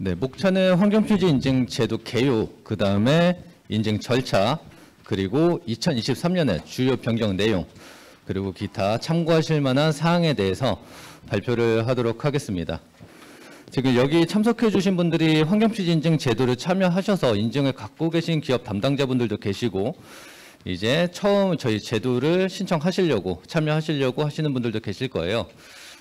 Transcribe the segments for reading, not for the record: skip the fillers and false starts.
네, 목차는 환경표지 인증 제도 개요, 그 다음에 인증 절차, 그리고 2023년에 주요 변경 내용, 그리고 기타 참고하실 만한 사항에 대해서 발표를 하도록 하겠습니다. 지금 여기 참석해 주신 분들이 환경표지 인증 제도를 참여하셔서 인증을 갖고 계신 기업 담당자분들도 계시고, 이제 처음 저희 제도를 신청하시려고 참여하시려고 하시는 분들도 계실 거예요.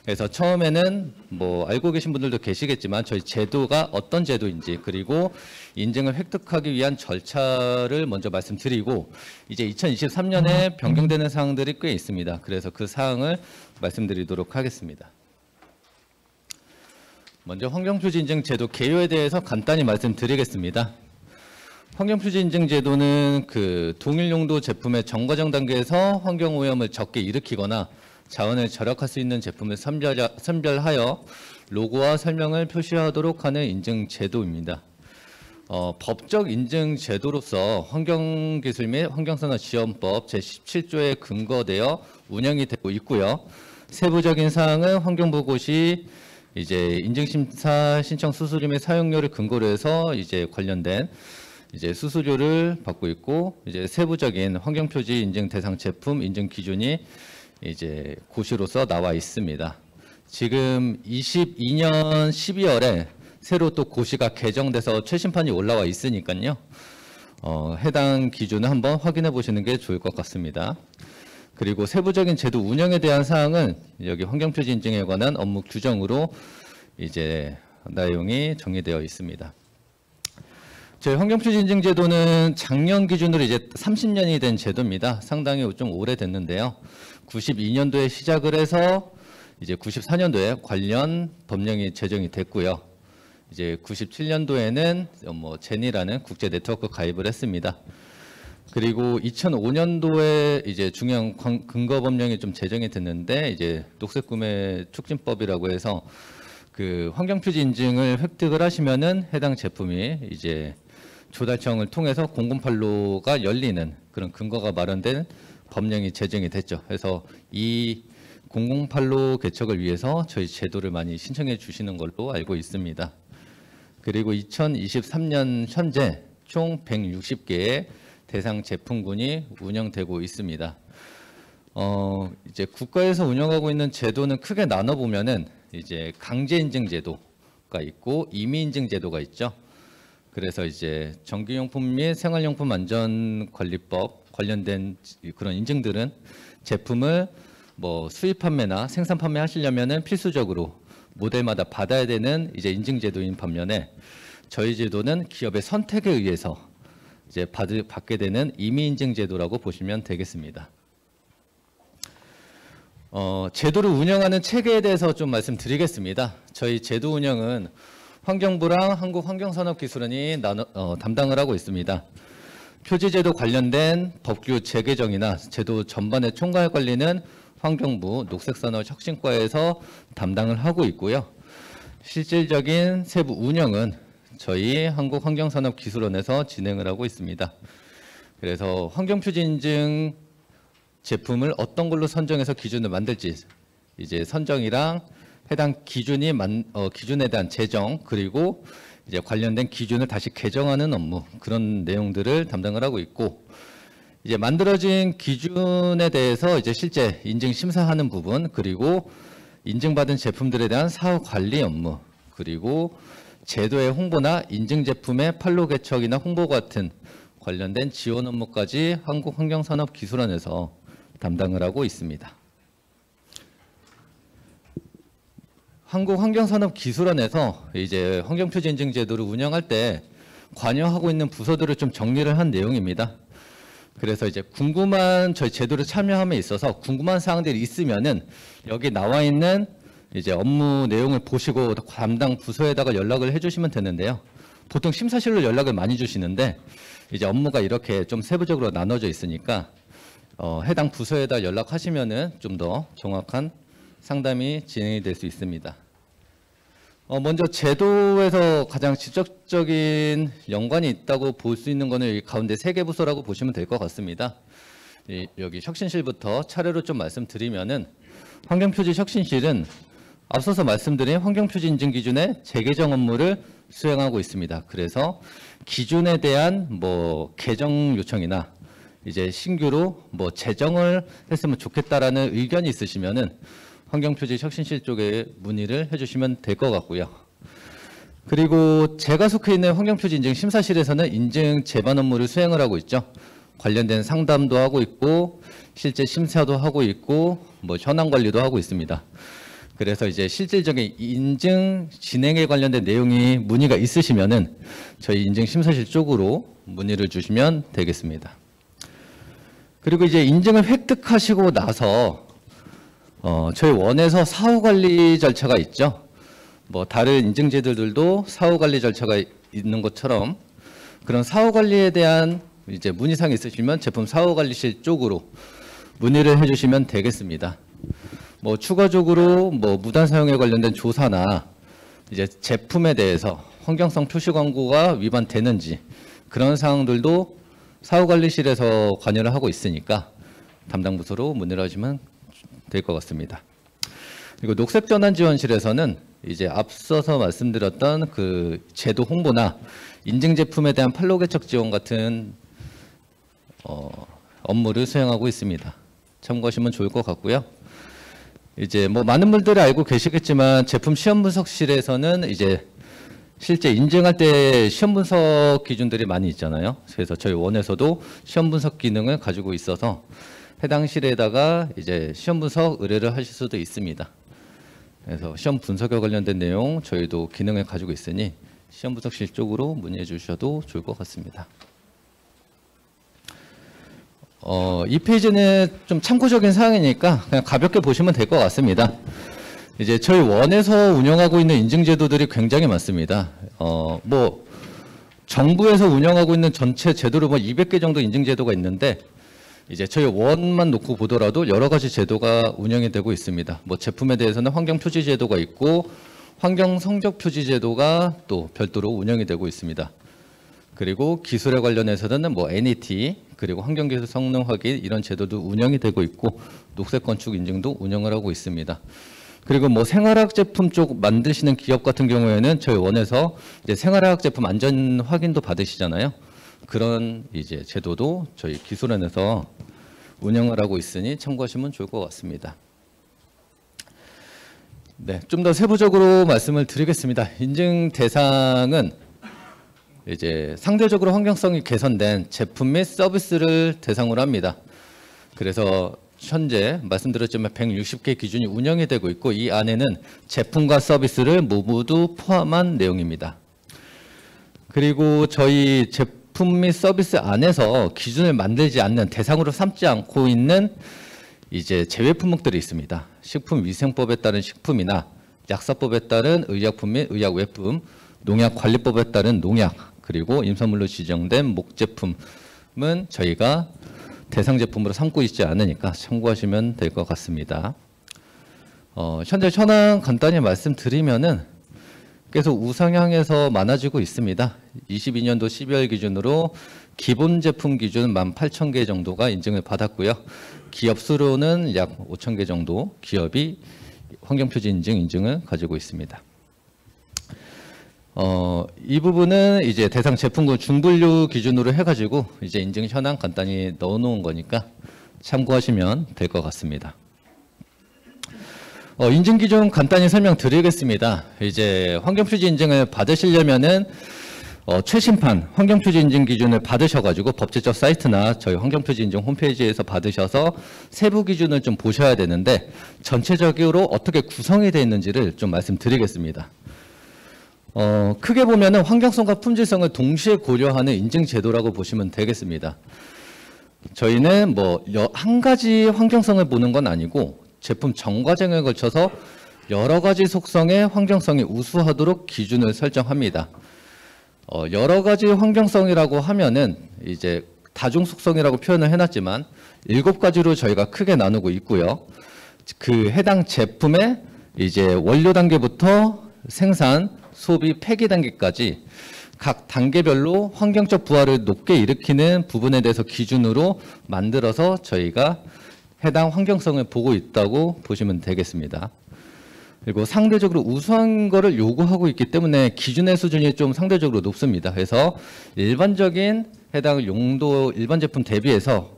그래서 처음에는 뭐 알고 계신 분들도 계시겠지만 저희 제도가 어떤 제도인지, 그리고 인증을 획득하기 위한 절차를 먼저 말씀드리고, 이제 2023년에 변경되는 사항들이 꽤 있습니다. 그래서 그 사항을 말씀드리도록 하겠습니다. 먼저 환경표지 인증 제도 개요에 대해서 간단히 말씀드리겠습니다. 환경표지 인증 제도는 그 동일 용도 제품의 정과정 단계에서 환경오염을 적게 일으키거나 자원을 절약할 수 있는 제품을 선별하여 로고와 설명을 표시하도록 하는 인증 제도입니다. 법적 인증 제도로서 환경기술 및 환경산업지원법 제17조에 근거되어 운영이 되고 있고요. 세부적인 사항은 환경부 시 이제 인증심사 신청 수수료 및 사용료를 근거로 해서 이제 관련된 이제 수수료를 받고 있고, 이제 세부적인 환경표지 인증 대상 제품 인증 기준이 이제 고시로서 나와 있습니다. 지금 22년 12월에 새로 또 고시가 개정돼서 최신판이 올라와 있으니까요. 해당 기준을 한번 확인해 보시는 게 좋을 것 같습니다. 그리고 세부적인 제도 운영에 대한 사항은 여기 환경표지 인증에 관한 업무 규정으로 이제 내용이 정리되어 있습니다. 저희 환경표지 인증 제도는 작년 기준으로 이제 30년이 된 제도입니다. 상당히 좀 오래됐는데요. 92년도에 시작을 해서 이제 94년도에 관련 법령이 제정이 됐고요. 이제 97년도에는 제니라는 국제 네트워크 가입을 했습니다. 그리고 2005년도에 이제 중요한 근거 법령이 좀 제정이 됐는데, 이제 녹색구매 촉진법이라고 해서 그 환경표지 인증을 획득을 하시면은 해당 제품이 이제 조달청을 통해서 008로가 열리는 그런 근거가 마련된 법령이 제정이 됐죠. 그래서 이 008로 개척을 위해서 저희 제도를 많이 신청해 주시는 걸로 알고 있습니다. 그리고 2023년 현재 총 160개의 대상 제품군이 운영되고 있습니다. 이제 국가에서 운영하고 있는 제도는 크게 나눠 보면은 이제 강제 인증 제도가 있고 임의 인증 제도가 있죠. 그래서 이제 전기용품 및 생활용품 안전관리법 관련된 그런 인증들은 제품을 뭐 수입 판매나 생산 판매 하시려면은 필수적으로 모델마다 받아야 되는 이제 인증 제도인 반면에, 저희 제도는 기업의 선택에 의해서 이제 받게 되는 임의 인증 제도라고 보시면 되겠습니다. 제도를 운영하는 체계에 대해서 좀 말씀드리겠습니다. 저희 제도 운영은 환경부랑 한국환경산업기술원이 담당을 하고 있습니다. 표지제도 관련된 법규 재개정이나 제도 전반의 총괄 관리는 환경부 녹색산업혁신과에서 담당을 하고 있고요. 실질적인 세부 운영은 저희 한국환경산업기술원에서 진행을 하고 있습니다. 그래서 환경표지 인증 제품을 어떤 걸로 선정해서 기준을 만들지, 이제 선정이랑 해당 기준에 대한 제정, 그리고 이제 관련된 기준을 다시 개정하는 업무, 그런 내용들을 담당을 하고 있고, 이제 만들어진 기준에 대해서 이제 실제 인증 심사하는 부분, 그리고 인증받은 제품들에 대한 사후 관리 업무, 그리고 제도의 홍보나 인증 제품의 판로 개척이나 홍보 같은 관련된 지원 업무까지 한국환경산업기술원에서 담당을 하고 있습니다. 한국환경산업기술원에서 이제 환경표지 인증 제도를 운영할 때 관여하고 있는 부서들을 좀 정리를 한 내용입니다. 그래서 이제 저희 제도를 참여함에 있어서 궁금한 사항들이 있으면은 여기 나와 있는 이제 업무 내용을 보시고 담당 부서에다가 연락을 해주시면 되는데요. 보통 심사실로 연락을 많이 주시는데 이제 업무가 이렇게 좀 세부적으로 나눠져 있으니까 해당 부서에다 연락하시면은 좀 더 정확한 상담이 진행이 될 수 있습니다. 먼저 제도에서 가장 직접적인 연관이 있다고 볼 수 있는 거는 여기 가운데 3개 부서라고 보시면 될 것 같습니다. 여기 혁신실부터 차례로 좀 말씀드리면은 환경표지 혁신실은 앞서서 말씀드린 환경표지 인증 기준의 재개정 업무를 수행하고 있습니다. 그래서 기준에 대한 뭐 개정 요청이나 이제 신규로 뭐 제정을 했으면 좋겠다라는 의견이 있으시면은 환경표지 혁신실 쪽에 문의를 해주시면 될 것 같고요. 그리고 제가 속해 있는 환경표지 인증 심사실에서는 인증 제반 업무를 수행을 하고 있죠. 관련된 상담도 하고 있고 실제 심사도 하고 있고 뭐 현황 관리도 하고 있습니다. 그래서 이제 실질적인 인증 진행에 관련된 내용이 문의가 있으시면은 저희 인증 심사실 쪽으로 문의를 주시면 되겠습니다. 그리고 이제 인증을 획득하시고 나서 저희 원에서 사후 관리 절차가 있죠. 뭐 다른 인증제도들도 사후 관리 절차가 있는 것처럼 그런 사후 관리에 대한 이제 문의사항이 있으시면 제품 사후 관리실 쪽으로 문의를 해주시면 되겠습니다. 뭐 추가적으로 뭐 무단 사용에 관련된 조사나 이제 제품에 대해서 환경성 표시 광고가 위반되는지 그런 사항들도 사후관리실에서 관여를 하고 있으니까 담당 부서로 문의를 하시면 될 것 같습니다. 그리고 녹색전환지원실에서는 이제 앞서서 말씀드렸던 그 제도 홍보나 인증 제품에 대한 판로 개척 지원 같은 업무를 수행하고 있습니다. 참고하시면 좋을 것 같고요. 이제 뭐 많은 분들이 알고 계시겠지만 제품 시험 분석실에서는 이제 실제 인증할 때 시험 분석 기준들이 많이 있잖아요. 그래서 저희 원에서도 시험 분석 기능을 가지고 있어서 해당 실에다가 이제 시험 분석 의뢰를 하실 수도 있습니다. 그래서 시험 분석에 관련된 내용 저희도 기능을 가지고 있으니 시험 분석실 쪽으로 문의해 주셔도 좋을 것 같습니다. 이 페이지는 좀 참고적인 사항이니까 그냥 가볍게 보시면 될 것 같습니다. 이제 저희 원에서 운영하고 있는 인증제도들이 굉장히 많습니다. 뭐 정부에서 운영하고 있는 전체 제도로 뭐 200개 정도 인증제도가 있는데 이제 저희 원만 놓고 보더라도 여러 가지 제도가 운영이 되고 있습니다. 뭐 제품에 대해서는 환경표지 제도가 있고 환경성적 표지 제도가 또 별도로 운영이 되고 있습니다. 그리고 기술에 관련해서는 뭐 NET 그리고 환경기술 성능 확인 이런 제도도 운영이 되고 있고 녹색건축 인증도 운영을 하고 있습니다. 그리고 뭐 생활화학 제품 쪽 만드시는 기업 같은 경우에는 저희 원에서 이제 생활화학 제품 안전 확인도 받으시잖아요. 그런 이제 제도도 저희 기술원에서 운영을 하고 있으니 참고하시면 좋을 것 같습니다. 네, 좀 더 세부적으로 말씀을 드리겠습니다. 인증 대상은 이제 상대적으로 환경성이 개선된 제품 및 서비스를 대상으로 합니다. 그래서 현재 말씀드렸지만 160개 기준이 운영이 되고 있고 이 안에는 제품과 서비스를 모두 포함한 내용입니다. 그리고 저희 제품 및 서비스 안에서 기준을 만들지 않는 대상으로 삼지 않고 있는 이제 제외 품목들이 있습니다. 식품위생법에 따른 식품이나 약사법에 따른 의약품 및 의약외품, 농약관리법에 따른 농약, 그리고 임산물로 지정된 목제품은 저희가 대상 제품으로 삼고 있지 않으니까 참고하시면 될 것 같습니다. 현재 현황 간단히 말씀드리면은 계속 우상향해서 많아지고 있습니다. 22년도 12월 기준으로 기본 제품 기준 18,000개 정도가 인증을 받았고요. 기업 수로는 약 5,000개 정도 기업이 환경표지 인증을 가지고 있습니다. 이 부분은 이제 대상 제품군 중분류 기준으로 해가지고 이제 인증 현황 간단히 넣어놓은 거니까 참고하시면 될 것 같습니다. 인증 기준 간단히 설명드리겠습니다. 이제 환경표지 인증을 받으시려면은 최신판 환경표지 인증 기준을 받으셔가지고 법제적 사이트나 저희 환경표지 인증 홈페이지에서 받으셔서 세부 기준을 좀 보셔야 되는데 전체적으로 어떻게 구성이 되어 있는지를 좀 말씀드리겠습니다. 크게 보면은 환경성과 품질성을 동시에 고려하는 인증 제도라고 보시면 되겠습니다. 저희는 뭐 한 가지 환경성을 보는 건 아니고 제품 전 과정에 걸쳐서 여러 가지 속성의 환경성이 우수하도록 기준을 설정합니다. 여러 가지 환경성이라고 하면은 이제 다중 속성이라고 표현을 해놨지만 7가지로 저희가 크게 나누고 있고요. 그 해당 제품의 이제 원료 단계부터 생산, 소비, 폐기 단계까지 각 단계별로 환경적 부하를 높게 일으키는 부분에 대해서 기준으로 만들어서 저희가 해당 환경성을 보고 있다고 보시면 되겠습니다. 그리고 상대적으로 우수한 거를 요구하고 있기 때문에 기준의 수준이 좀 상대적으로 높습니다. 그래서 일반적인 해당 용도 일반 제품 대비해서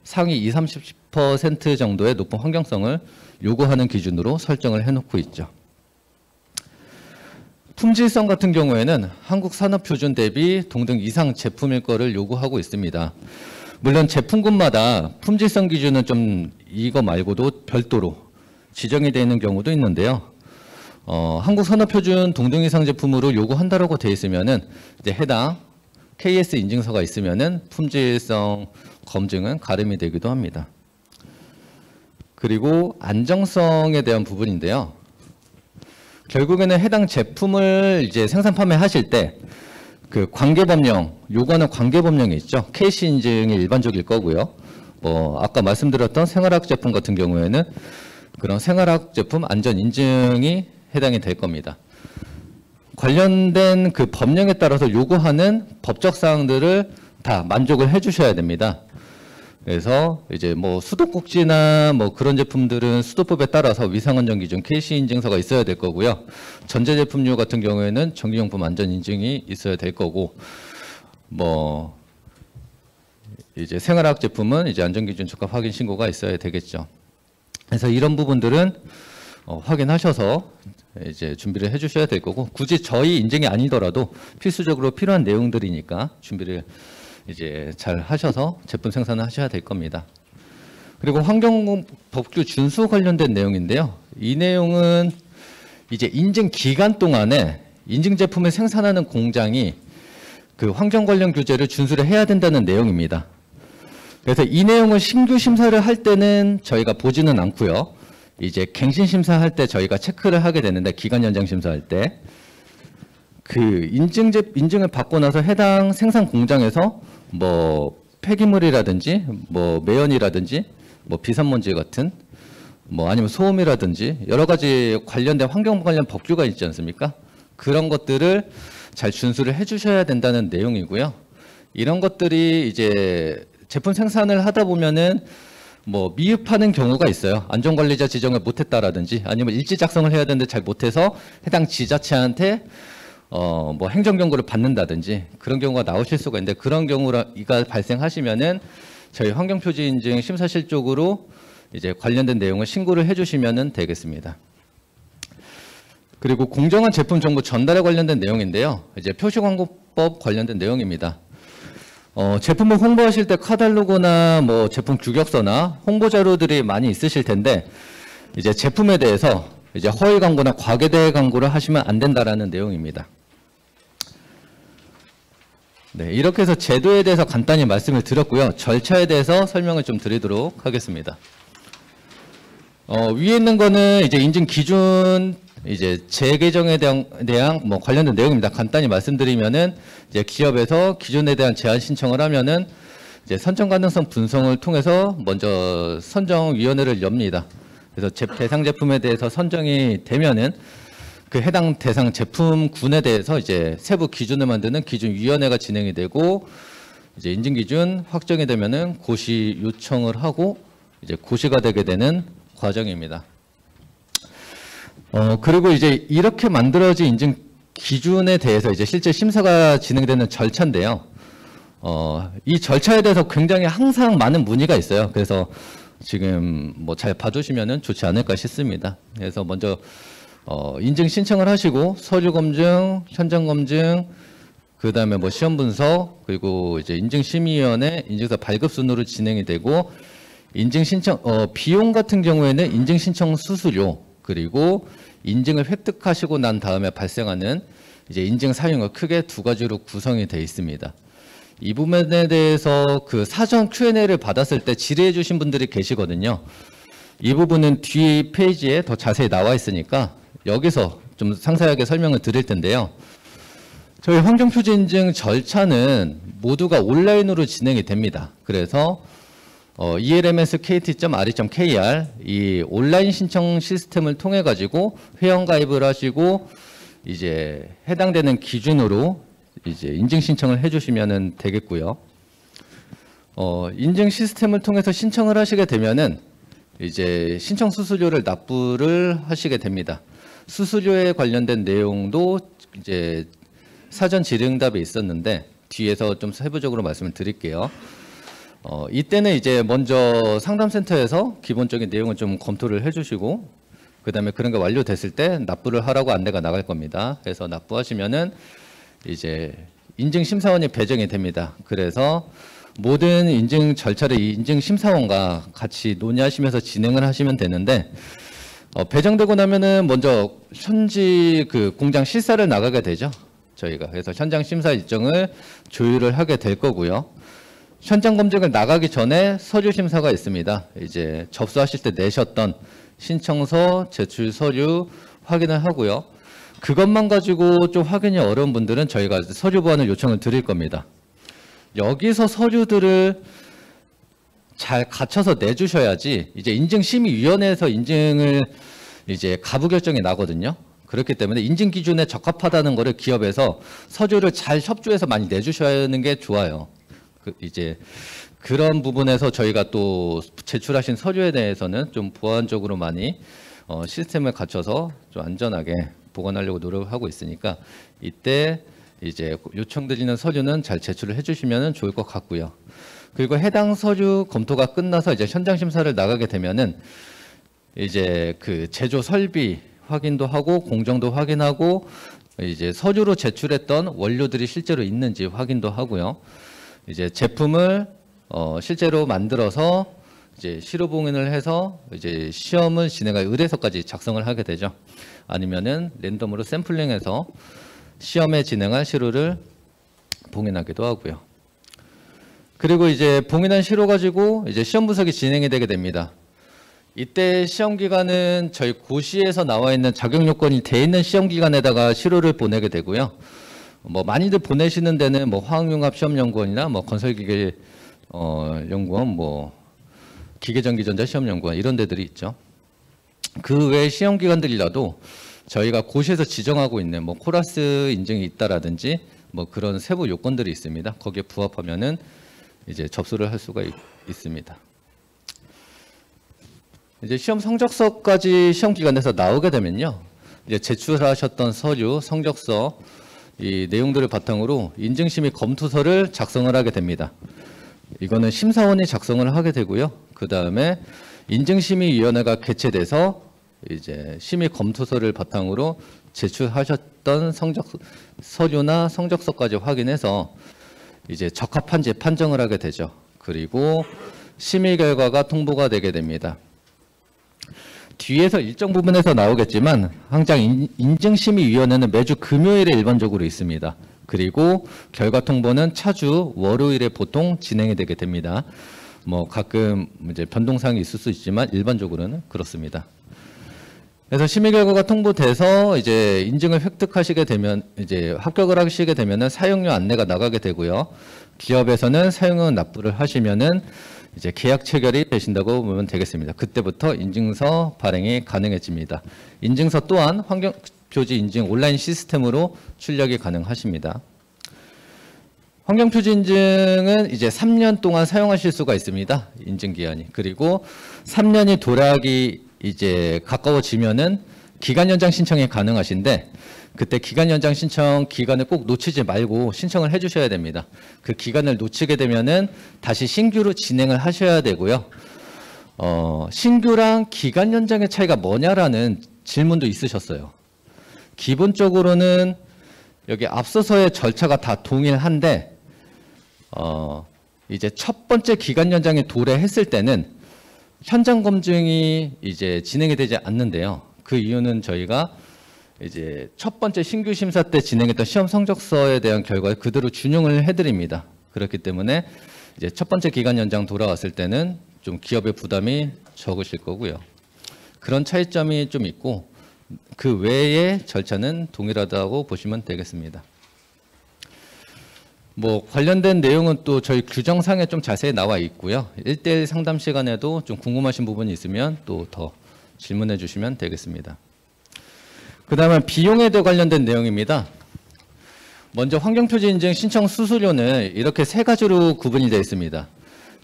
상위 20-30% 정도의 높은 환경성을 요구하는 기준으로 설정을 해놓고 있죠. 품질성 같은 경우에는 한국 산업 표준 대비 동등 이상 제품일 거를 요구하고 있습니다. 물론 제품군마다 품질성 기준은 좀 이거 말고도 별도로 지정이 되어 있는 경우도 있는데요. 한국 산업 표준 동등 이상 제품으로 요구한다라고 되어 있으면은 이제 해당 KS 인증서가 있으면은 품질성 검증은 가름이 되기도 합니다. 그리고 안정성에 대한 부분인데요. 결국에는 해당 제품을 이제 생산 판매하실 때 그 관계법령, 요구하는 관계법령이 있죠. KC 인증이 일반적일 거고요. 아까 말씀드렸던 생활학 제품 같은 경우에는 그런 생활학 제품 안전 인증이 해당이 될 겁니다. 관련된 그 법령에 따라서 요구하는 법적 사항들을 다 만족을 해 주셔야 됩니다. 그래서 이제 수도꼭지나 그런 제품들은 수도법에 따라서 위생안전 기준 KC 인증서가 있어야 될 거고요. 전자제품류 같은 경우에는 전기용품 안전 인증이 있어야 될 거고, 이제 생활학 제품은 이제 안전기준 적합 확인 신고가 있어야 되겠죠. 그래서 이런 부분들은 확인하셔서 이제 준비를 해주셔야 될 거고, 굳이 저희 인증이 아니더라도 필수적으로 필요한 내용들이니까 준비를 이제 잘 하셔서 제품 생산을 하셔야 될 겁니다. 그리고 환경법규 준수 관련된 내용인데요. 이 내용은 이제 인증 기간 동안에 인증 제품을 생산하는 공장이 그 환경 관련 규제를 준수를 해야 된다는 내용입니다. 그래서 이 내용을 신규 심사를 할 때는 저희가 보지는 않고요. 이제 갱신 심사할 때 저희가 체크를 하게 되는데, 기간 연장 심사할 때 그 인증을 받고 나서 해당 생산 공장에서 폐기물이라든지 매연이라든지 비산먼지 같은 아니면 소음이라든지 여러 가지 관련된 환경 관련 법규가 있지 않습니까? 그런 것들을 잘 준수를 해 주셔야 된다는 내용이고요. 이런 것들이 이제 제품 생산을 하다 보면은 미흡하는 경우가 있어요. 안전관리자 지정을 못했다라든지 아니면 일지 작성을 해야 되는데 잘 못해서 해당 지자체한테 행정경고를 받는다든지 그런 경우가 나오실 수가 있는데, 그런 경우가 발생하시면은 저희 환경표지인증 심사실 쪽으로 이제 관련된 내용을 신고를 해주시면 되겠습니다. 그리고 공정한 제품 정보 전달에 관련된 내용인데요. 이제 표시광고법 관련된 내용입니다. 제품을 홍보하실 때 카탈로그나 제품 규격서나 홍보 자료들이 많이 있으실 텐데, 이제 제품에 대해서 이제 허위 광고나 과계대 광고를 하시면 안 된다라는 내용입니다. 네, 이렇게 해서 제도에 대해서 간단히 말씀을 드렸고요. 절차에 대해서 설명을 좀 드리도록 하겠습니다. 위에 있는 거는 이제 인증 기준 이제 재개정에 대한 관련된 내용입니다. 간단히 말씀드리면은 이제 기업에서 기준에 대한 제한 신청을 하면은 이제 선정 가능성 분석을 통해서 먼저 선정위원회를 엽니다. 그래서 대상 제품에 대해서 선정이 되면은 그 해당 대상 제품군에 대해서 이제 세부 기준을 만드는 기준위원회가 진행이 되고, 이제 인증 기준 확정이 되면은 고시 요청을 하고 이제 고시가 되게 되는 과정입니다. 그리고 이제 이렇게 만들어진 인증 기준에 대해서 이제 실제 심사가 진행되는 절차인데요. 이 절차에 대해서 굉장히 항상 많은 문의가 있어요. 그래서 지금 잘 봐주시면은 좋지 않을까 싶습니다. 그래서 먼저 인증 신청을 하시고 서류 검증, 현장 검증, 그 다음에 시험 분석, 그리고 이제 인증심의위원회 인증서 발급 순으로 진행이 되고, 인증 신청 비용 같은 경우에는 인증 신청 수수료, 그리고 인증을 획득하시고 난 다음에 발생하는 이제 인증 사용을 크게 두 가지로 구성이 되어 있습니다. 이 부분에 대해서 그 사전 Q&A를 받았을 때 질의해 주신 분들이 계시거든요. 이 부분은 뒤 페이지에 더 자세히 나와 있으니까 여기서 좀 상세하게 설명을 드릴 텐데요. 저희 환경표지 인증 절차는 모두가 온라인으로 진행이 됩니다. 그래서 elms.kt.re.kr 이 온라인 신청 시스템을 통해 가지고 회원 가입을 하시고 이제 해당되는 기준으로 이제 인증 신청을 해주시면 되겠고요. 인증 시스템을 통해서 신청을 하시게 되면은 이제 신청 수수료를 납부를 하시게 됩니다. 수수료에 관련된 내용도 이제 사전 질의응답에 있었는데 뒤에서 좀 세부적으로 말씀을 드릴게요. 이때는 이제 먼저 상담센터에서 기본적인 내용을 좀 검토를 해주시고 그다음에 그런 게 완료됐을 때 납부를 하라고 안내가 나갈 겁니다. 그래서 납부하시면은 이제 인증심사원이 배정이 됩니다. 그래서 모든 인증 절차를 인증심사원과 같이 논의하시면서 진행을 하시면 되는데 배정되고 나면은 먼저 현지 그 공장 실사를 나가게 되죠. 저희가 그래서 현장 심사 일정을 조율을 하게 될 거고요. 현장 검증을 나가기 전에 서류 심사가 있습니다. 이제 접수하실 때 내셨던 신청서, 제출 서류 확인을 하고요. 그것만 가지고 좀 확인이 어려운 분들은 저희가 서류 보완을 요청을 드릴 겁니다. 여기서 서류들을 잘 갖춰서 내주셔야지 이제 인증심의위원회에서 인증을 이제 가부 결정이 나거든요. 그렇기 때문에 인증 기준에 적합하다는 거를 기업에서 서류를 잘 협조해서 많이 내주셔야 하는 게 좋아요. 이제 그런 부분에서 저희가 또 제출하신 서류에 대해서는 좀 보완적으로 많이 시스템을 갖춰서 좀 안전하게 보관하려고 노력하고 있으니까 이때 이제 요청드리는 서류는 잘 제출을 해주시면 좋을 것 같고요. 그리고 해당 서류 검토가 끝나서 이제 현장 심사를 나가게 되면은 이제 그 제조 설비 확인도 하고 공정도 확인하고 이제 서류로 제출했던 원료들이 실제로 있는지 확인도 하고요. 이제 제품을 실제로 만들어서 이제 시료봉인을 해서 이제 시험을 진행할 의뢰서까지 작성을 하게 되죠. 아니면은 랜덤으로 샘플링해서 시험에 진행할 시료를 봉인하기도 하고요. 그리고 이제 봉인한 시료 가지고 이제 시험 분석이 진행이 되게 됩니다. 이때 시험 기간은 저희 고시에서 나와 있는 자격 요건이 돼 있는 시험 기간에다가 시료를 보내게 되고요. 뭐 많이들 보내시는 데는 뭐 화학융합 시험연구원이나 뭐 건설기계 연구원, 뭐 기계전기전자 시험연구원 이런 데들이 있죠. 그 외 시험 기관들이라도 저희가 고시에서 지정하고 있는 뭐 코라스 인증이 있다라든지 뭐 그런 세부 요건들이 있습니다. 거기에 부합하면은 이제 접수를 할 수가 있습니다. 이제 시험 성적서까지 시험 기관에서 나오게 되면요, 이제 제출하셨던 서류, 성적서 이 내용들을 바탕으로 인증심의 검토서를 작성을 하게 됩니다. 이거는 심사원이 작성을 하게 되고요. 그 다음에 인증심의위원회가 개최돼서 이제 심의 검토서를 바탕으로 제출하셨던 서류나 성적서까지 확인해서 이제 적합한지 판정을 하게 되죠. 그리고 심의 결과가 통보가 되게 됩니다. 뒤에서 일정 부분에서 나오겠지만 항상 인증심의위원회는 매주 금요일에 일반적으로 있습니다. 그리고 결과 통보는 차주 월요일에 보통 진행이 되게 됩니다. 뭐 가끔 이제 변동사항이 있을 수 있지만 일반적으로는 그렇습니다. 그래서 심의 결과가 통보돼서 이제 인증을 획득하시게 되면 이제 합격을 하시게 되면은 사용료 안내가 나가게 되고요. 기업에서는 사용료 납부를 하시면은 이제 계약 체결이 되신다고 보면 되겠습니다. 그때부터 인증서 발행이 가능해집니다. 인증서 또한 환경표지 인증 온라인 시스템으로 출력이 가능하십니다. 환경표지 인증은 이제 3년 동안 사용하실 수가 있습니다. 인증기한이. 그리고 3년이 도래하기 이제 가까워지면은 기간 연장 신청이 가능하신데 그때 기간 연장 신청 기간을 꼭 놓치지 말고 신청을 해주셔야 됩니다. 그 기간을 놓치게 되면은 다시 신규로 진행을 하셔야 되고요. 신규랑 기간 연장의 차이가 뭐냐라는 질문도 있으셨어요. 기본적으로는 여기 앞서서의 절차가 다 동일한데 이제 첫 번째 기간 연장이 도래했을 때는 현장 검증이 이제 진행이 되지 않는데요. 그 이유는 저희가 이제 첫 번째 신규 심사 때 진행했던 시험 성적서에 대한 결과를 그대로 준용을 해드립니다. 그렇기 때문에 이제 첫 번째 기간 연장 돌아왔을 때는 좀 기업의 부담이 적으실 거고요. 그런 차이점이 좀 있고 그 외의 절차는 동일하다고 보시면 되겠습니다. 뭐 관련된 내용은 또 저희 규정상에 좀 자세히 나와 있고요. 1대1 상담 시간에도 좀 궁금하신 부분이 있으면 또 더 질문해 주시면 되겠습니다. 그 다음에 비용에 대해 관련된 내용입니다. 먼저 환경표지 인증 신청 수수료는 이렇게 세 가지로 구분이 되어 있습니다.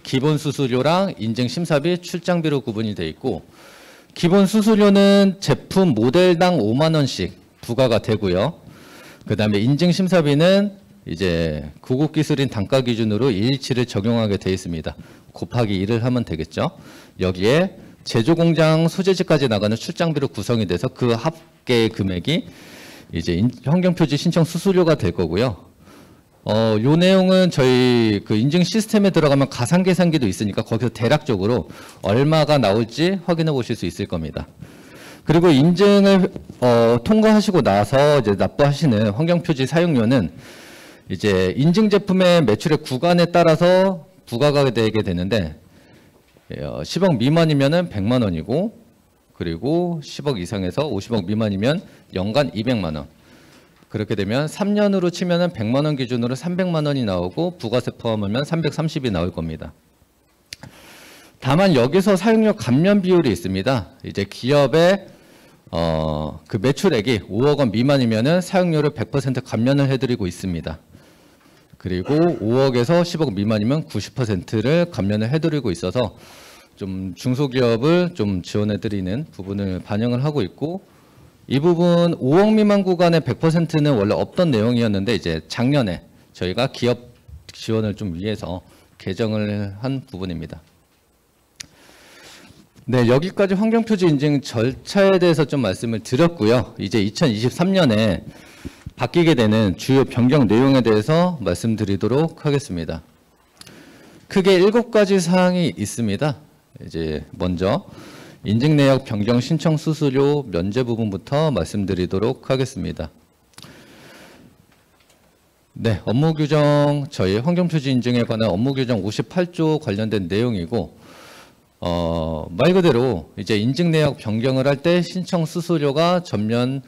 기본 수수료랑 인증 심사비, 출장비로 구분이 되어 있고 기본 수수료는 제품 모델당 5만 원씩 부과가 되고요. 그다음에 인증 심사비는 이제 고급 기술인 단가 기준으로 217을 적용하게 되어 있습니다. 곱하기 1을 하면 되겠죠. 여기에 제조 공장 소재지까지 나가는 출장비로 구성이 돼서 그 합계 금액이 이제 환경표지 신청 수수료가 될 거고요. 요 내용은 저희 그 인증 시스템에 들어가면 가상 계산기도 있으니까 거기서 대략적으로 얼마가 나올지 확인해 보실 수 있을 겁니다. 그리고 인증을 통과하시고 나서 이제 납부하시는 환경표지 사용료는 이제 인증 제품의 매출의 구간에 따라서 부과가 되게 되는데 10억 미만이면은 100만 원이고, 그리고 10억 이상에서 50억 미만이면 연간 200만 원. 그렇게 되면 3년으로 치면은 100만 원 기준으로 300만 원이 나오고 부가세 포함하면 330이 나올 겁니다. 다만 여기서 사용료 감면 비율이 있습니다. 이제 기업의 그 매출액이 5억 원 미만이면은 사용료를 100% 감면을 해드리고 있습니다. 그리고 5억에서 10억 미만이면 90%를 감면을 해드리고 있어서 좀 중소기업을 좀 지원해드리는 부분을 반영을 하고 있고, 이 부분 5억 미만 구간의 100%는 원래 없던 내용이었는데 이제 작년에 저희가 기업 지원을 좀 위해서 개정을 한 부분입니다. 네, 여기까지 환경표지 인증 절차에 대해서 좀 말씀을 드렸고요. 이제 2023년에 바뀌게 되는 주요 변경 내용에 대해서 말씀드리도록 하겠습니다. 크게 7가지 사항이 있습니다. 이제 먼저 인증 내역 변경 신청 수수료 면제 부분부터 말씀드리도록 하겠습니다. 네, 업무 규정, 저희 환경표지 인증에 관한 업무 규정 58조 관련된 내용이고, 말 그대로 이제 인증 내역 변경을 할 때 신청 수수료가 전면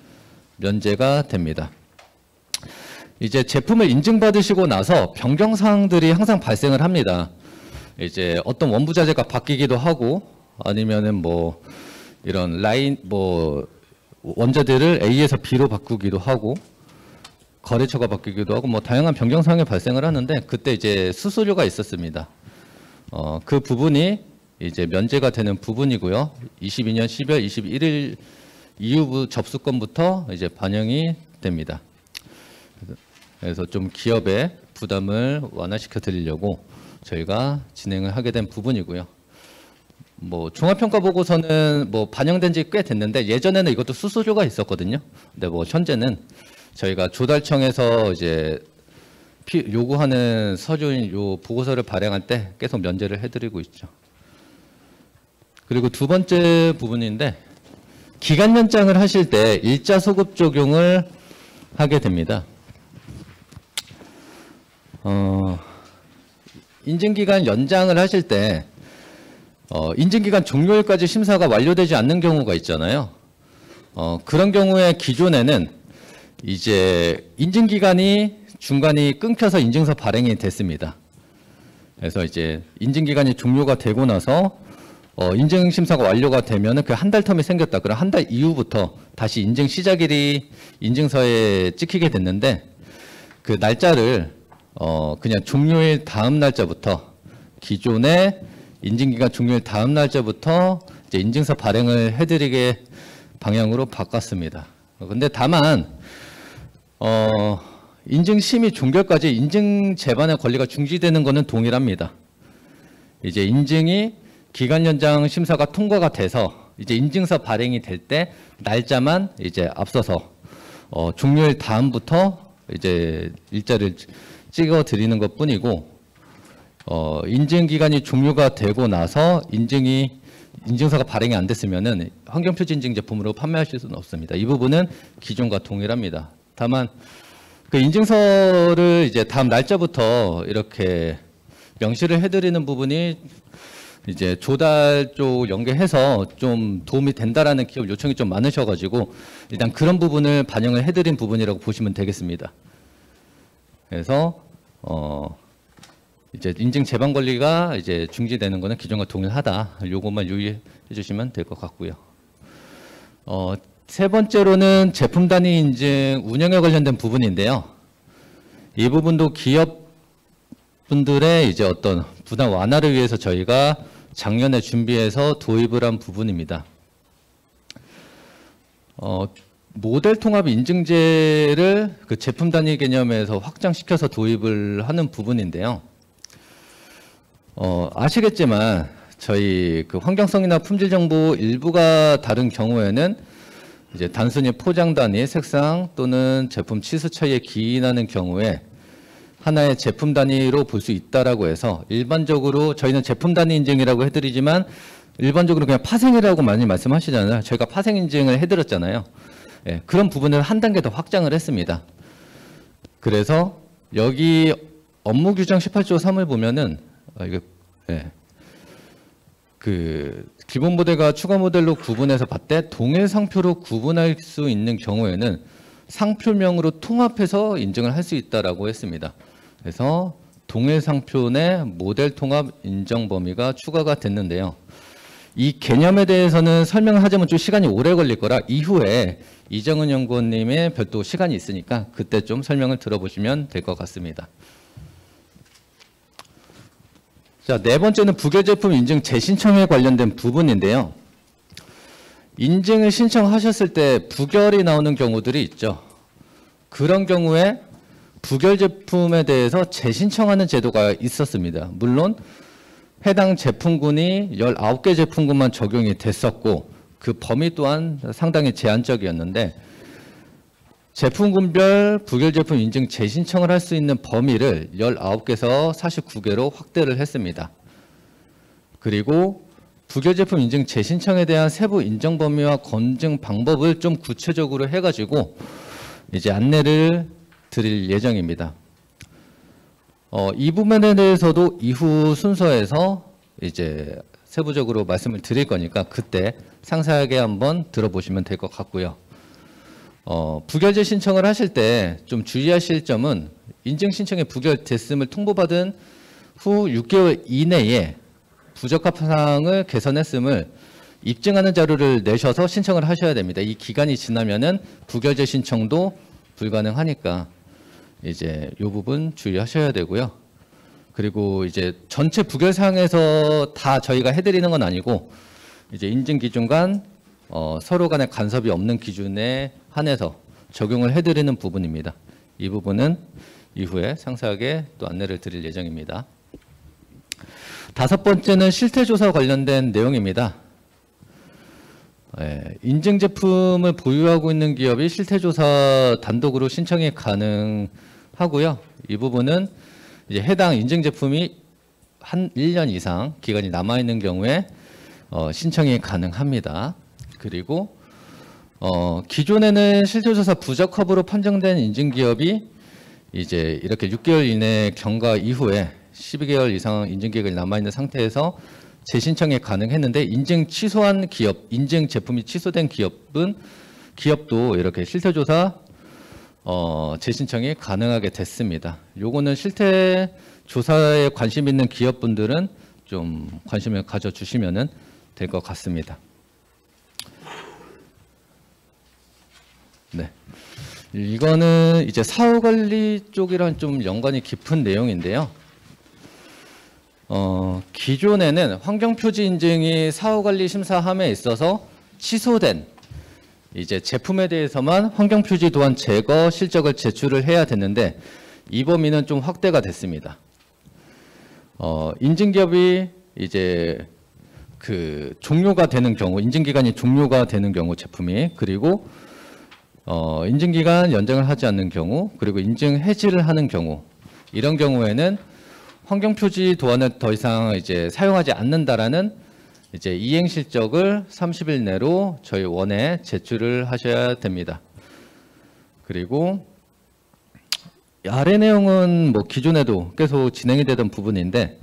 면제가 됩니다. 이제 제품을 인증받으시고 나서 변경 사항들이 항상 발생을 합니다. 이제 어떤 원부 자재가 바뀌기도 하고, 아니면은 뭐 이런 라인 원자들을 A에서 B로 바꾸기도 하고, 거래처가 바뀌기도 하고, 뭐 다양한 변경 사항이 발생을 하는데, 그때 이제 수수료가 있었습니다. 그 부분이 이제 면제가 되는 부분이고요. 22년 12월 21일 이후 접수건부터 이제 반영이 됩니다. 그래서 좀 기업의 부담을 완화시켜 드리려고 저희가 진행을 하게 된 부분이고요. 뭐 종합평가 보고서는 뭐 반영된 지 꽤 됐는데, 예전에는 이것도 수수료가 있었거든요. 근데 뭐 현재는 저희가 조달청에서 이제 요구하는 서류인 요 보고서를 발행할 때 계속 면제를 해드리고 있죠. 그리고 두 번째 부분인데, 기간 연장을 하실 때 일자 소급 적용을 하게 됩니다. 인증기간 연장을 하실 때 인증기간 종료일까지 심사가 완료되지 않는 경우가 있잖아요. 그런 경우에 기존에는 이제 인증기간이 중간이 끊겨서 인증서 발행이 됐습니다. 그래서 이제 인증기간이 종료가 되고 나서 인증심사가 완료가 되면은 그 한 달 텀이 생겼다. 그럼 한 달 이후부터 다시 인증 시작일이 인증서에 찍히게 됐는데, 그 날짜를 그냥 종료일 다음 날짜부터, 기존의 인증기간 종료일 다음 날짜부터 이제 인증서 발행을 해드리게 방향으로 바꿨습니다. 근데 다만 인증심의 종결까지 인증 재반의 권리가 중지되는 것은 동일합니다. 이제 인증이 기간 연장 심사가 통과가 돼서 이제 인증서 발행이 될 때 날짜만 이제 앞서서 종료일 다음부터 이제 일자를 찍어 드리는 것 뿐이고, 인증 기간이 종료가 되고 나서 인증서가 발행이 안 됐으면은 환경표지 인증 제품으로 판매하실 수는 없습니다. 이 부분은 기존과 동일합니다. 다만 그 인증서를 이제 다음 날짜부터 이렇게 명시를 해드리는 부분이 이제 조달 쪽 연계해서 좀 도움이 된다라는 기업 요청이 좀 많으셔가지고 일단 그런 부분을 반영을 해드린 부분이라고 보시면 되겠습니다. 그래서 이제 인증 재반 권리가 이제 중지되는 거는 기존과 동일하다. 요것만 유의해 주시면 될 것 같고요. 세 번째로는 제품 단위 인증 운영에 관련된 부분인데요. 이 부분도 기업 분들의 이제 어떤 부담 완화를 위해서 저희가 작년에 준비해서 도입을 한 부분입니다. 모델 통합 인증제를 그 제품 단위 개념에서 확장시켜서 도입을 하는 부분인데요. 아시겠지만 저희 그 환경성이나 품질 정보 일부가 다른 경우에는 이제 단순히 포장 단위, 색상 또는 제품 치수 차이에 기인하는 경우에 하나의 제품 단위로 볼 수 있다라고 해서 일반적으로 저희는 제품 단위 인증이라고 해드리지만 일반적으로 그냥 파생이라고 많이 말씀하시잖아요. 저희가 파생 인증을 해드렸잖아요. 예, 그런 부분을 한 단계 더 확장을 했습니다. 그래서 여기 업무 규정 18조 3을 보면은 이거 그 기본 모델과 추가 모델로 구분해서 봤을 때 동일 상표로 구분할 수 있는 경우에는 상표명으로 통합해서 인증을 할 수 있다라고 했습니다. 그래서 동일 상표 내 모델 통합 인정 범위가 추가가 됐는데요. 이 개념에 대해서는 설명을 하자면 좀 시간이 오래 걸릴 거라 이후에 이정은 연구원님의 별도 시간이 있으니까 그때 좀 설명을 들어보시면 될 것 같습니다. 자, 네 번째는 부결 제품 인증 재신청에 관련된 부분인데요. 인증을 신청하셨을 때 부결이 나오는 경우들이 있죠. 그런 경우에 부결 제품에 대해서 재신청하는 제도가 있었습니다. 물론 해당 제품군이 19개 제품군만 적용이 됐었고 그 범위 또한 상당히 제한적이었는데 제품군별 부결 제품 인증 재신청을 할 수 있는 범위를 19개에서 49개로 확대를 했습니다. 그리고 부결 제품 인증 재신청에 대한 세부 인정 범위와 검증 방법을 좀 구체적으로 해가지고 이제 안내를 드릴 예정입니다. 이 부분에 대해서도 이후 순서에서 이제 세부적으로 말씀을 드릴 거니까 그때 상세하게 한번 들어보시면 될 것 같고요. 부결제 신청을 하실 때 좀 주의하실 점은 인증 신청이 부결됐음을 통보받은 후 6개월 이내에 부적합 사항을 개선했음을 입증하는 자료를 내셔서 신청을 하셔야 됩니다. 이 기간이 지나면은 부결제 신청도 불가능하니까 이제 이 부분 주의하셔야 되고요. 그리고 이제 전체 부결 사항에서 다 저희가 해드리는 건 아니고 이제 인증 기준 간 서로 간의 간섭이 없는 기준에 한해서 적용을 해드리는 부분입니다. 이 부분은 이후에 상세하게 또 안내를 드릴 예정입니다. 다섯 번째는 실태조사 관련된 내용입니다. 인증 제품을 보유하고 있는 기업이 실태조사 단독으로 신청이 가능하고요. 이 부분은 이제 해당 인증 제품이 한 1년 이상 기간이 남아있는 경우에 신청이 가능합니다. 그리고 기존에는 실태조사 부적합으로 판정된 인증기업이 이제 이렇게 6개월 이내 경과 이후에 12개월 이상 인증기획이 남아있는 상태에서 재신청이 가능했는데 인증 취소한 기업, 인증 제품이 취소된 기업도 이렇게 실태조사 재신청이 가능하게 됐습니다. 요거는 실태조사에 관심 있는 기업분들은 좀 관심을 가져주시면 될 것 같습니다. 네, 이거는 이제 사후관리 쪽이랑 좀 연관이 깊은 내용인데요. 기존에는 환경표지 인증이 사후관리 심사함에 있어서 취소된 이제 제품에 대해서만 환경표지 도안 제거 실적을 제출을 해야 됐는데 이 범위는 좀 확대가 됐습니다. 인증기업이 이제 그 종료가 되는 경우, 인증기간이 종료가 되는 경우 제품이 그리고 인증기간 연장을 하지 않는 경우 그리고 인증 해지를 하는 경우 이런 경우에는 환경표지 도안을 더 이상 이제 사용하지 않는다라는 이제 이행 실적을 30일 내로 저희 원에 제출을 하셔야 됩니다. 그리고 아래 내용은 뭐 기존에도 계속 진행이 되던 부분인데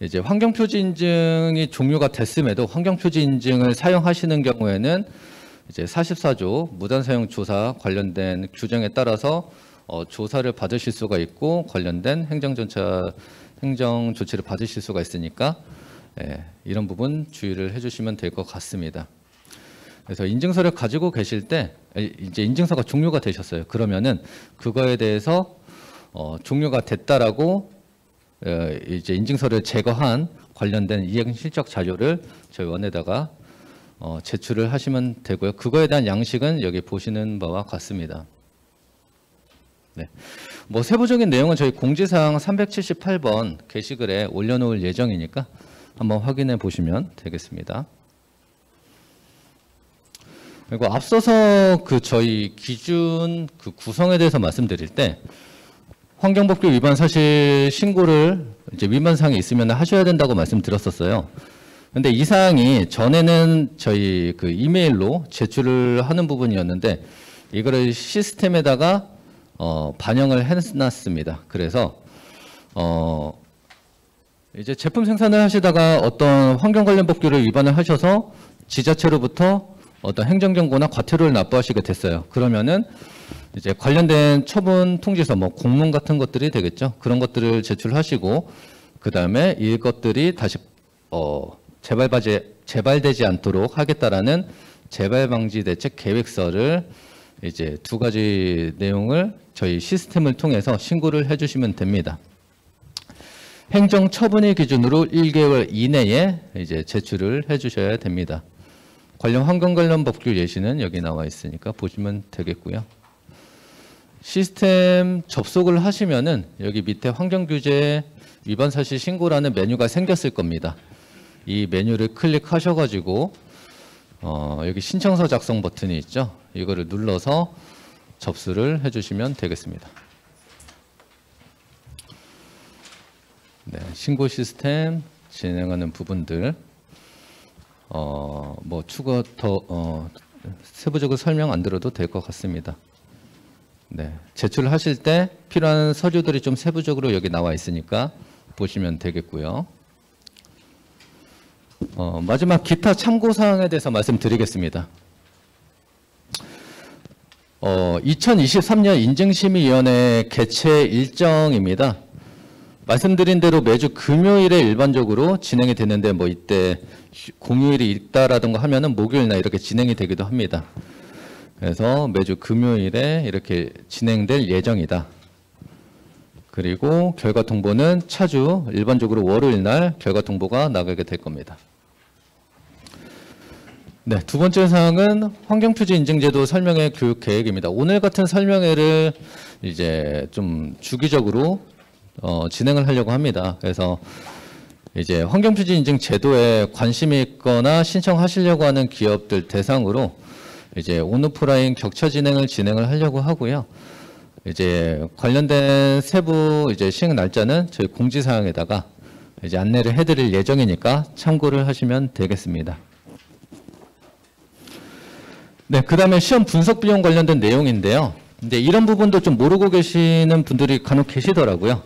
이제 환경표지 인증이 종료가 됐음에도 환경표지 인증을 사용하시는 경우에는 이제 44조 무단사용 조사 관련된 규정에 따라서 조사를 받으실 수가 있고 관련된 행정 조치를 받으실 수가 있으니까 이런 부분 주의를 해주시면 될 것 같습니다. 그래서 인증서를 가지고 계실 때 이제 인증서가 종료가 되셨어요. 그러면은 그거에 대해서 종료가 됐다라고 이제 인증서를 제거한 관련된 이행 실적 자료를 저희 원에다가 제출을 하시면 되고요. 그거에 대한 양식은 여기 보시는 바와 같습니다. 네. 뭐 세부적인 내용은 저희 공지사항 378번 게시글에 올려놓을 예정이니까 한번 확인해 보시면 되겠습니다. 그리고 앞서서 저희 기준 구성에 대해서 말씀드릴 때 환경법규 위반 사실 신고를 이제 위반 사항이 있으면 하셔야 된다고 말씀드렸었어요. 근데 이 사항이 전에는 저희 이메일로 제출을 하는 부분이었는데 이거를 시스템에다가 반영을 해놨습니다. 그래서 이제 제품 생산을 하시다가 어떤 환경 관련 법규를 위반을 하셔서 지자체로부터 어떤 행정경고나 과태료를 납부하시게 됐어요. 그러면은 이제 관련된 처분 통지서, 뭐 공문 같은 것들이 되겠죠. 그런 것들을 제출하시고 그 다음에 이것들이 다시 재발되지 않도록 하겠다라는 재발방지 대책 계획서를 이제 2가지 내용을 저희 시스템을 통해서 신고를 해주시면 됩니다. 행정 처분일 기준으로 1개월 이내에 이제 제출을 해주셔야 됩니다. 관련 환경 관련 법규 예시는 여기 나와 있으니까 보시면 되겠고요. 시스템 접속을 하시면은 여기 밑에 환경규제 위반 사실 신고라는 메뉴가 생겼을 겁니다. 이 메뉴를 클릭하셔가지고 여기 신청서 작성 버튼이 있죠. 이거를 눌러서 접수를 해주시면 되겠습니다. 네, 신고 시스템 진행하는 부분들 뭐 추가 더 세부적으로 설명 안 드려도 될 것 같습니다. 네, 제출하실 때 필요한 서류들이 좀 세부적으로 여기 나와 있으니까 보시면 되겠고요. 마지막 기타 참고사항에 대해서 말씀드리겠습니다. 2023년 인증심의위원회 개최 일정입니다. 말씀드린 대로 매주 금요일에 일반적으로 진행이 되는데 뭐 이때 공휴일이 있다라든가 하면은 목요일날 이렇게 진행이 되기도 합니다. 그래서 매주 금요일에 이렇게 진행될 예정이다. 그리고 결과 통보는 차주 일반적으로 월요일날 결과 통보가 나가게 될 겁니다. 네, 2번째 사항은 환경표지 인증제도 설명회 교육 계획입니다. 오늘 같은 설명회를 이제 좀 주기적으로 진행을 하려고 합니다. 그래서 이제 환경표지 인증 제도에 관심이 있거나 신청하시려고 하는 기업들 대상으로 이제 온오프라인 격차 진행을 하려고 하고요. 이제 관련된 세부 이제 시행 날짜는 저희 공지사항에다가 이제 안내를 해드릴 예정이니까 참고를 하시면 되겠습니다. 네, 그 다음에 시험 분석 비용 관련된 내용인데요. 근데 이런 부분도 좀 모르고 계시는 분들이 간혹 계시더라고요.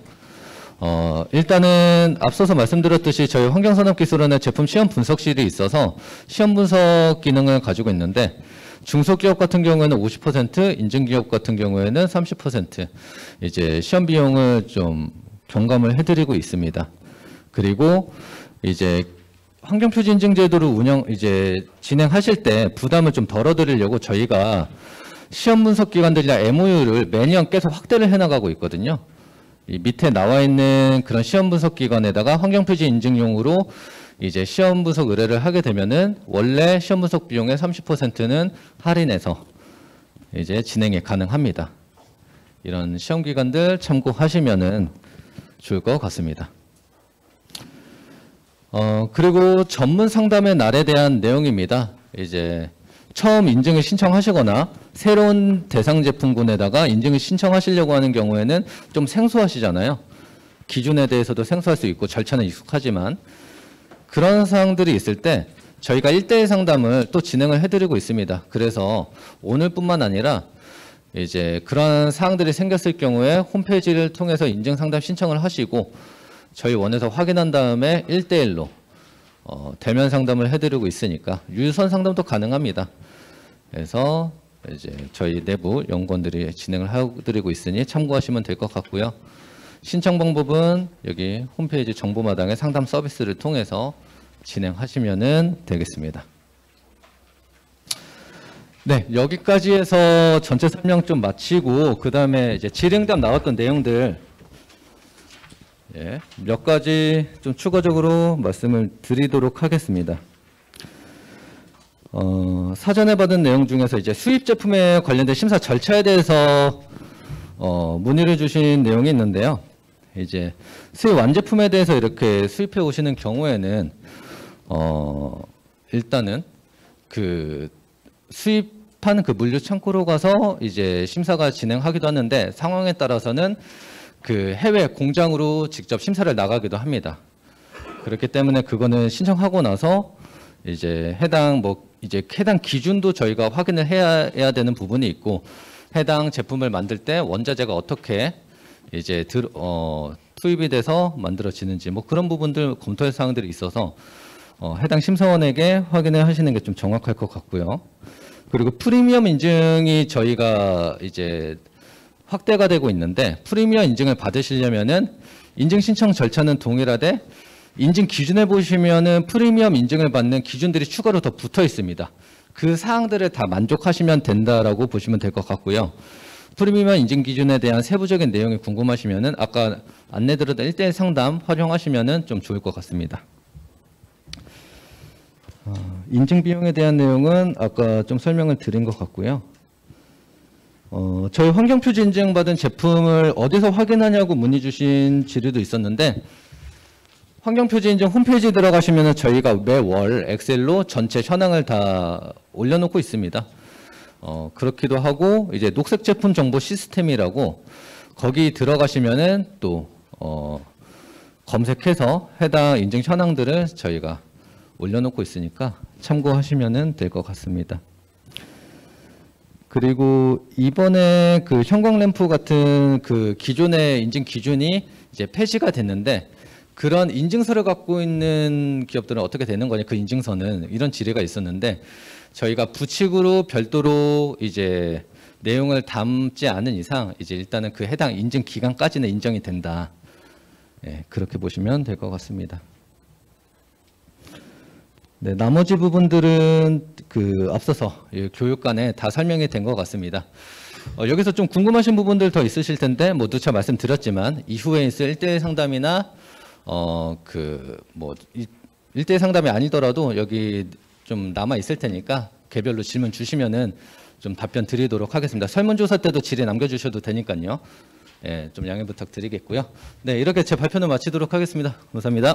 일단은 앞서서 말씀드렸듯이 저희 환경산업기술원의 제품 시험 분석실이 있어서 시험 분석 기능을 가지고 있는데 중소기업 같은 경우에는 50%, 인증기업 같은 경우에는 30% 이제 시험 비용을 좀 경감을 해드리고 있습니다. 그리고 이제 환경표지 인증제도를 이제 진행하실 때 부담을 좀 덜어드리려고 저희가 시험 분석 기관들이나 MOU를 매년 계속 확대를 해나가고 있거든요. 이 밑에 나와 있는 그런 시험 분석 기관에다가 환경표지 인증용으로 이제 시험 분석 의뢰를 하게 되면은 원래 시험 분석 비용의 30%는 할인해서 이제 진행이 가능합니다. 이런 시험 기관들 참고하시면은 좋을 것 같습니다. 그리고 전문 상담의 날에 대한 내용입니다. 이제 처음 인증을 신청하시거나 새로운 대상 제품군에다가 인증을 신청하시려고 하는 경우에는 좀 생소하시잖아요. 기준에 대해서도 생소할 수 있고 절차는 익숙하지만 그런 사항들이 있을 때 저희가 1대1 상담을 또 진행을 해드리고 있습니다. 그래서 오늘뿐만 아니라 이제 그런 사항들이 생겼을 경우에 홈페이지를 통해서 인증 상담 신청을 하시고 저희 원에서 확인한 다음에 1대1로 대면 상담을 해드리고 있으니까 유선 상담도 가능합니다. 그래서 이제 저희 내부 연구원들이 진행을 해드리고 있으니 참고하시면 될 것 같고요. 신청 방법은 여기 홈페이지 정보마당의 상담 서비스를 통해서 진행하시면 되겠습니다. 네, 여기까지 해서 전체 설명 좀 마치고 그 다음에 이제 질의응답 나왔던 내용들 몇 가지 좀 추가적으로 말씀을 드리도록 하겠습니다. 사전에 받은 내용 중에서 이제 수입 제품에 관련된 심사 절차에 대해서 문의를 주신 내용이 있는데요. 이제 수입 완제품에 대해서 이렇게 수입해 오시는 경우에는 일단은 그 수입한 그 물류 창고로 가서 이제 심사가 진행하기도 하는데 상황에 따라서는 그 해외 공장으로 직접 심사를 나가기도 합니다. 그렇기 때문에 그거는 신청하고 나서 이제 해당 기준도 저희가 확인을 해야 되는 부분이 있고, 해당 제품을 만들 때 원자재가 어떻게 이제 투입이 돼서 만들어지는지 뭐 그런 부분들 검토할 사항들이 있어서 해당 심사원에게 확인을 하시는 게 좀 정확할 것 같고요. 그리고 프리미엄 인증이 저희가 이제 확대가 되고 있는데, 프리미엄 인증을 받으시려면은 인증 신청 절차는 동일하되 인증 기준에 보시면은 프리미엄 인증을 받는 기준들이 추가로 더 붙어 있습니다. 그 사항들을 다 만족하시면 된다라고 보시면 될 것 같고요. 프리미엄 인증 기준에 대한 세부적인 내용이 궁금하시면은 아까 안내드렸던 1대1 상담 활용하시면은 좀 좋을 것 같습니다. 인증 비용에 대한 내용은 아까 좀 설명을 드린 것 같고요. 저희 환경표지 인증받은 제품을 어디서 확인하냐고 문의 주신 질의도 있었는데, 환경표지 인증 홈페이지에 들어가시면 저희가 매월 엑셀로 전체 현황을 다 올려놓고 있습니다. 그렇기도 하고, 이제 녹색 제품 정보 시스템이라고 거기 들어가시면은 또 검색해서 해당 인증 현황들을 저희가 올려놓고 있으니까 참고하시면 될 것 같습니다. 그리고 이번에 그 형광램프 같은 그 기존의 인증 기준이 이제 폐지가 됐는데, 그런 인증서를 갖고 있는 기업들은 어떻게 되는 거냐, 그 인증서는 이런 질의가 있었는데, 저희가 부칙으로 별도로 이제 내용을 담지 않은 이상 이제 일단은 그 해당 인증 기간까지는 인정이 된다. 예, 그렇게 보시면 될 것 같습니다. 네, 나머지 부분들은 그 앞서서 교육관에 다 설명이 된 것 같습니다. 여기서 좀 궁금하신 부분들 더 있으실 텐데 뭐 누차 말씀드렸지만 이후에 있을 1대1 상담이나 그 뭐 1대1 상담이 아니더라도 여기 좀 남아 있을 테니까 개별로 질문 주시면은 좀 답변 드리도록 하겠습니다. 설문조사 때도 질의 남겨주셔도 되니까요. 예, 좀 양해 부탁드리겠고요. 네, 이렇게 제 발표는 마치도록 하겠습니다. 감사합니다.